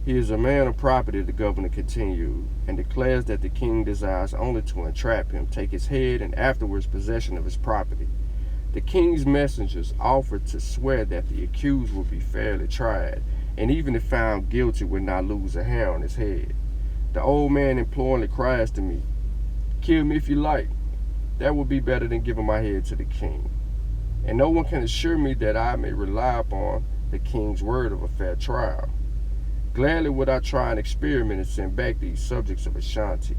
He is a man of property, the governor continued, and declares that the king desires only to entrap him, take his head, and afterwards possession of his property. The king's messengers offered to swear that the accused would be fairly tried, and even if found guilty would not lose a hair on his head. The old man imploringly cries to me, "Kill me if you like. That would be better than giving my head to the king. And no one can assure me that I may rely upon the king's word of a fair trial. Gladly would I try and experiment and send back these subjects of Asante.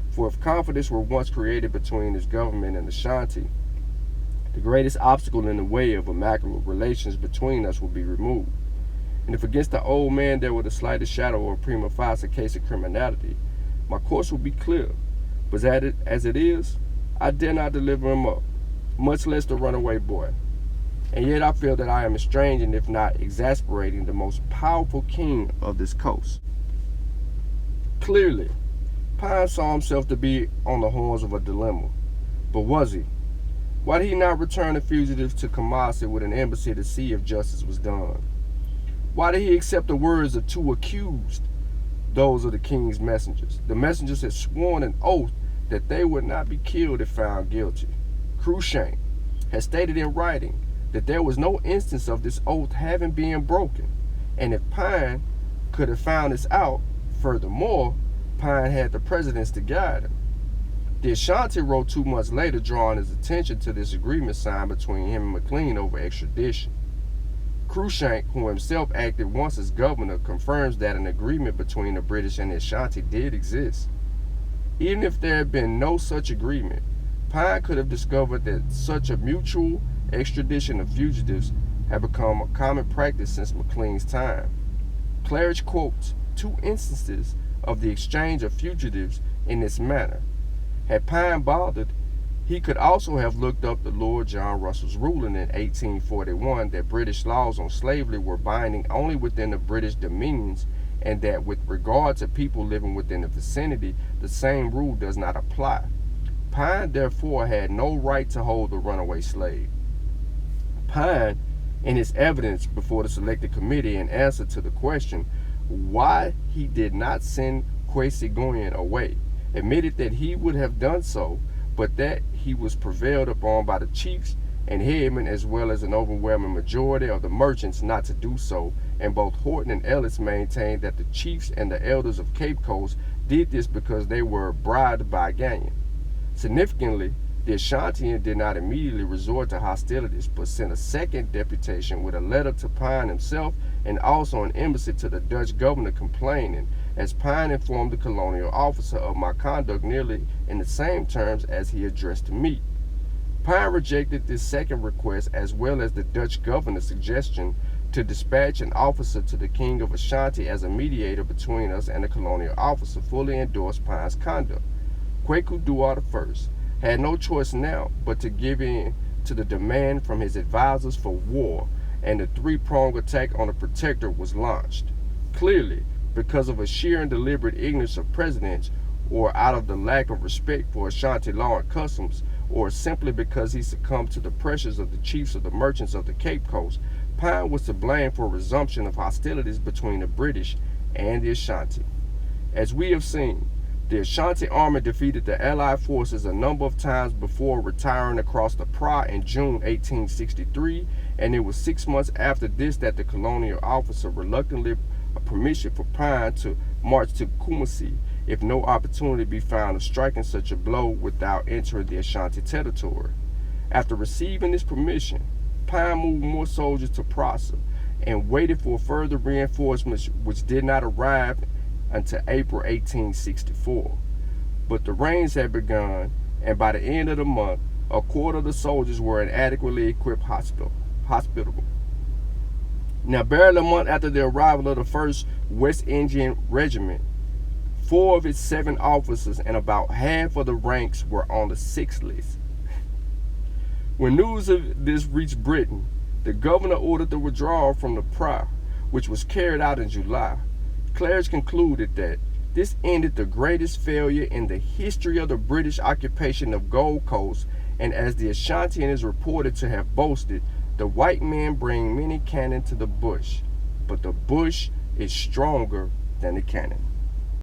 For if confidence were once created between his government and Asante, the greatest obstacle in the way of immaculate relations between us would be removed. And if against the old man there were the slightest shadow of a prima facie case of criminality, my course would be clear. But as it is, I dare not deliver him up, much less the runaway boy. And yet I feel that I am estranging, if not exasperating, the most powerful king of this coast." Clearly, Pine saw himself to be on the horns of a dilemma. But was he? Why did he not return the fugitives to Mossi with an embassy to see if justice was done? Why did he accept the words of two accused, those of the king's messengers? The messengers had sworn an oath that they would not be killed if found guilty. Cruikshank had stated in writing that there was no instance of this oath having been broken, and if Pine could have found this out, furthermore, Pine had the precedents to guide him. The Asante wrote 2 months later, drawing his attention to this agreement signed between him and McLean over extradition. Cruikshank, who himself acted once as governor, confirms that an agreement between the British and the Asante did exist. Even if there had been no such agreement, Pine could have discovered that such a mutual extradition of fugitives had become a common practice since McLean's time. Claridge quotes 2 instances of the exchange of fugitives in this manner. Had Pine bothered, he could also have looked up the Lord John Russell's ruling in 1841 that British laws on slavery were binding only within the British dominions, and that with regard to people living within the vicinity, the same rule does not apply. Pine therefore had no right to hold the runaway slave. Pine, in his evidence before the selected committee in answer to the question why he did not send Kwesi Goyen away, admitted that he would have done so, but that he was prevailed upon by the chiefs and headmen as well as an overwhelming majority of the merchants not to do so, and both Horton and Ellis maintained that the chiefs and the elders of Cape Coast did this because they were bribed by Ghanaian. Significantly, the Ashantean did not immediately resort to hostilities, but sent a second deputation with a letter to Pine himself and also an embassy to the Dutch governor complaining, as Pine informed the colonial officer of my conduct nearly in the same terms as he addressed to me. Pine rejected this second request as well as the Dutch governor's suggestion to dispatch an officer to the King of Ashanti as a mediator between us, and the colonial officer fully endorsed Pine's conduct. Kwaku Duarte I had no choice now but to give in to the demand from his advisors for war, and the 3-pronged attack on the protector was launched. Clearly, because of a sheer and deliberate ignorance of precedents, or out of the lack of respect for Ashanti law and customs, or simply because he succumbed to the pressures of the chiefs of the merchants of the Cape Coast, Pine was to blame for a resumption of hostilities between the British and the Ashanti. As we have seen, the Ashanti army defeated the Allied forces a number of times before retiring across the Pra in June 1863, and it was 6 months after this that the colonial officer reluctantly permission for Pine to march to Kumasi if no opportunity be found of striking such a blow without entering the Ashanti territory. After receiving this permission, Pine moved more soldiers to Prasa and waited for further reinforcements, which did not arrive until April 1864. But the rains had begun, and by the end of the month, a quarter of the soldiers were inadequately equipped hospitable. Now, barely a month after the arrival of the 1st West Indian Regiment, 4 of its 7 officers and about half of the ranks were on the 6th list. When news of this reached Britain, the governor ordered the withdrawal from the Pra, which was carried out in July. Claridge concluded that this ended the greatest failure in the history of the British occupation of Gold Coast, and as the Ashantean is reported to have boasted, the white men bring many cannon to the bush, but the bush is stronger than the cannon.